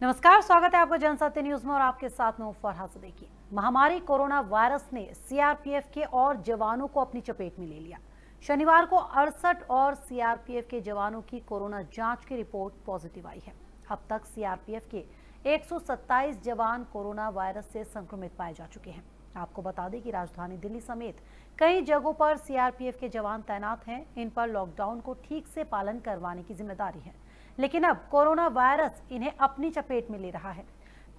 नमस्कार, स्वागत है आपका जनसत्य न्यूज में और आपके साथ में फरहाद सिद्दीकी। महामारी कोरोना वायरस ने सीआरपीएफ के और जवानों को अपनी चपेट में ले लिया। शनिवार को 68 और सीआरपीएफ के जवानों की कोरोना जांच की रिपोर्ट पॉजिटिव आई है। अब तक सीआरपीएफ के 127 जवान कोरोना वायरस से संक्रमित पाए जा चुके हैं। आपको बता दें कि राजधानी दिल्ली समेत कई जगहों पर सीआरपीएफ के जवान तैनात हैं। इन पर लॉकडाउन को ठीक से पालन करवाने की जिम्मेदारी है, लेकिन अब कोरोना वायरस इन्हें अपनी चपेट में ले रहा है।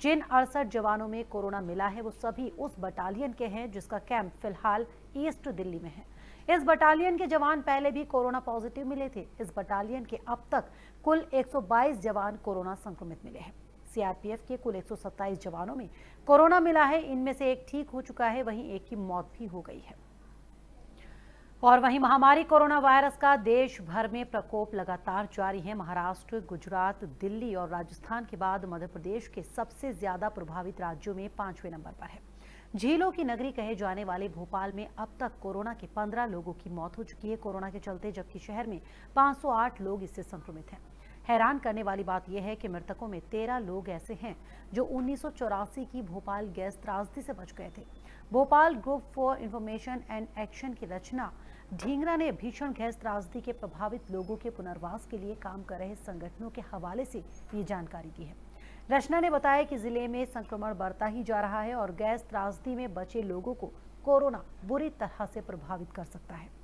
जिन 68 जवानों में कोरोना मिला है वो सभी उस बटालियन के हैं जिसका कैंप फिलहाल ईस्ट दिल्ली में है। इस बटालियन के जवान पहले भी कोरोना पॉजिटिव मिले थे। इस बटालियन के अब तक कुल 122 जवान कोरोना संक्रमित मिले हैं। सीआरपीएफ के कुल 127 जवानों में कोरोना मिला है। इनमें से एक ठीक हो चुका है, वहीं एक की मौत भी हो गई है। और वहीं महामारी कोरोना वायरस का देश भर में प्रकोप लगातार जारी है। महाराष्ट्र, गुजरात, दिल्ली और राजस्थान के बाद मध्य प्रदेश के सबसे ज्यादा प्रभावित राज्यों में 5वें नंबर पर है। झीलों की नगरी कहे जाने वाले भोपाल में अब तक कोरोना के 15 लोगों की मौत हो चुकी है कोरोना के चलते, जबकि शहर में 508 लोग इससे संक्रमित हैं। हैरान करने वाली बात यह है कि मृतकों में 13 लोग ऐसे हैं जो 1984 की भोपाल गैस त्रासदी से बच गए थे। Bhopal group for information and action की रचना ढींगरा ने भीषण गैस त्रासदी के प्रभावित लोगों के पुनर्वास के लिए काम कर रहे संगठनों के हवाले से ये जानकारी दी है। रचना ने बताया कि जिले में संक्रमण बढ़ता ही जा रहा है और गैस त्रासदी में बचे लोगों को कोरोना बुरी तरह से प्रभावित कर सकता है।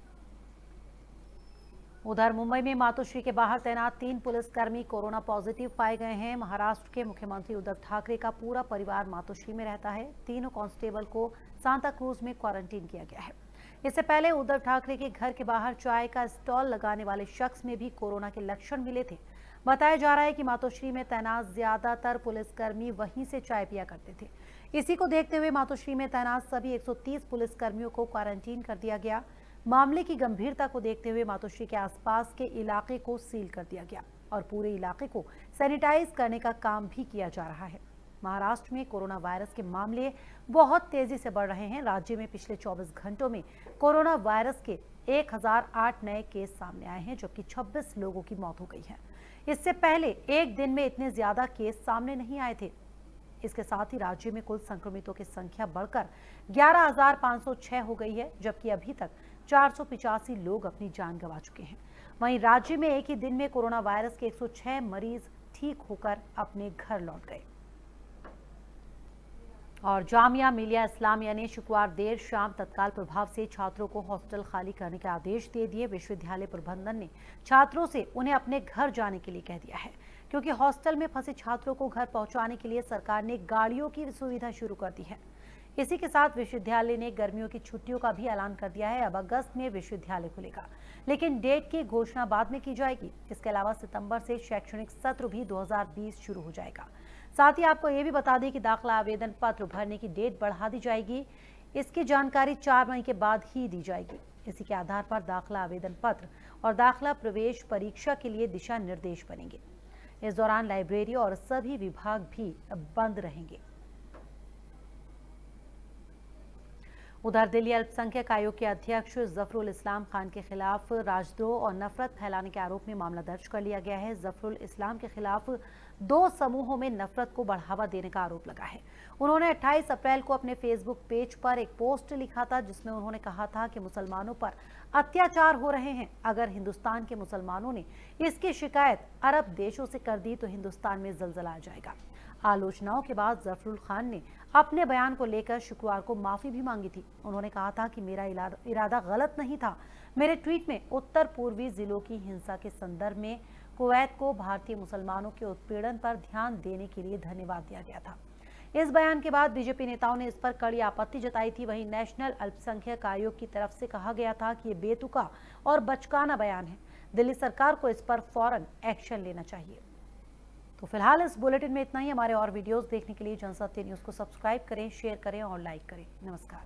उधर मुंबई में मातोश्री के बाहर तैनात 3 पुलिसकर्मी कोरोना पॉजिटिव पाए गए हैं। महाराष्ट्र के मुख्यमंत्री उद्धव ठाकरे का पूरा परिवार मातोश्री में रहता है। तीनों कांस्टेबल को सांता क्रूज में क्वारंटीन किया गया है। इससे पहले उद्धव ठाकरे के घर के बाहर चाय का स्टॉल लगाने वाले शख्स में भी कोरोना के लक्षण मिले थे। बताया जा रहा है कि मातोश्री में तैनात ज्यादातर पुलिसकर्मी वहीं से चाय पिया करते थे। इसी को देखते हुए मातोश्री में तैनात सभी 130 पुलिसकर्मियों को क्वारंटीन कर दिया गया। मामले की गंभीरता को देखते हुए मातोश्री के आसपास के इलाके को सील कर दिया गया और पूरे इलाके को सैनिटाइज करने का काम भी किया जा रहा है। महाराष्ट्र में कोरोना वायरस के मामले बहुत तेजी से बढ़ रहे हैं। राज्य में पिछले 24 घंटों में कोरोना वायरस के 1008 नए केस सामने आए हैं, जबकि 26 लोगों की मौत हो गई है। इससे पहले एक दिन में इतने ज्यादा केस सामने नहीं आए थे। इसके साथ ही राज्य में कुल संक्रमितों की संख्या बढ़कर 11,506 हो गई है, जबकि अभी तक 485 लोग अपनी जान गंवा चुके हैं। वहीं राज्य में एक ही दिन में कोरोना वायरस के 106 मरीज ठीक होकर अपने घर लौट गए। और जामिया मिलिया इस्लामिया ने शुक्रवार देर शाम तत्काल प्रभाव से छात्रों को हॉस्टल खाली करने के आदेश दे दिए। विश्वविद्यालय प्रबंधन ने छात्रों से उन्हें अपने घर जाने के लिए कह दिया है, क्योंकि हॉस्टल में फंसे छात्रों को घर पहुंचाने के लिए सरकार ने गाड़ियों की सुविधा शुरू कर दी है। इसी के साथ विश्वविद्यालय ने गर्मियों की छुट्टियों का भी ऐलान कर दिया है। अब अगस्त में विश्वविद्यालय खुलेगा, लेकिन डेट की घोषणा बाद में की जाएगी। इसके अलावा सितंबर से शैक्षणिक सत्र भी 2020 शुरू हो जाएगा। साथ ही आपको ये भी बता दें कि दाखिला आवेदन पत्र भरने की डेट बढ़ा दी जाएगी। इसकी जानकारी 4 मई के बाद ही दी जाएगी। इसी के आधार पर दाखिला आवेदन पत्र और दाखिला प्रवेश परीक्षा के लिए दिशा निर्देश बनेंगे। इस दौरान लाइब्रेरी और सभी विभाग भी बंद रहेंगे। उधर दिल्ली अल्पसंख्यक आयोग के अध्यक्ष जफरुल इस्लाम खान के खिलाफ राजद्रोह और नफरत फैलाने के आरोप में मामला दर्ज कर लिया गया है। जफरुल इस्लाम के खिलाफ 2 समूहों में नफरत को बढ़ावा देने का आरोप लगा है। उन्होंने 28 अप्रैल को अपने फेसबुक पेज पर एक पोस्ट लिखा था, जिसमें उन्होंने कहा था कि मुसलमानों पर अत्याचार हो रहे हैं। अगर हिंदुस्तान के मुसलमानों ने इसकी शिकायत अरब देशों से कर दी तो हिंदुस्तान में जलजला आ जाएगा। आलोचनाओं के बाद जफरुल खान ने अपने बयान को लेकर शुक्रवार को माफी भी मांगी थी। उन्होंने कहा था कि मेरा इरादा गलत नहीं था। मेरे ट्वीट में उत्तर पूर्वी जिलों की हिंसा के संदर्भ में कुवैत को भारतीय मुसलमानों के उत्पीड़न पर ध्यान देने के लिए धन्यवाद दिया गया था। इस बयान के बाद बीजेपी नेताओं ने इस पर कड़ी आपत्ति जताई थी। वहीं नेशनल अल्पसंख्यक आयोग की तरफ से कहा गया था कि ये बेतुका और बचकाना बयान है। दिल्ली सरकार को इस पर फौरन एक्शन लेना चाहिए। तो फिलहाल इस बुलेटिन में इतना ही। हमारे और वीडियोस देखने के लिए जनसत्य न्यूज को सब्सक्राइब करें, शेयर करें और लाइक करें। नमस्कार।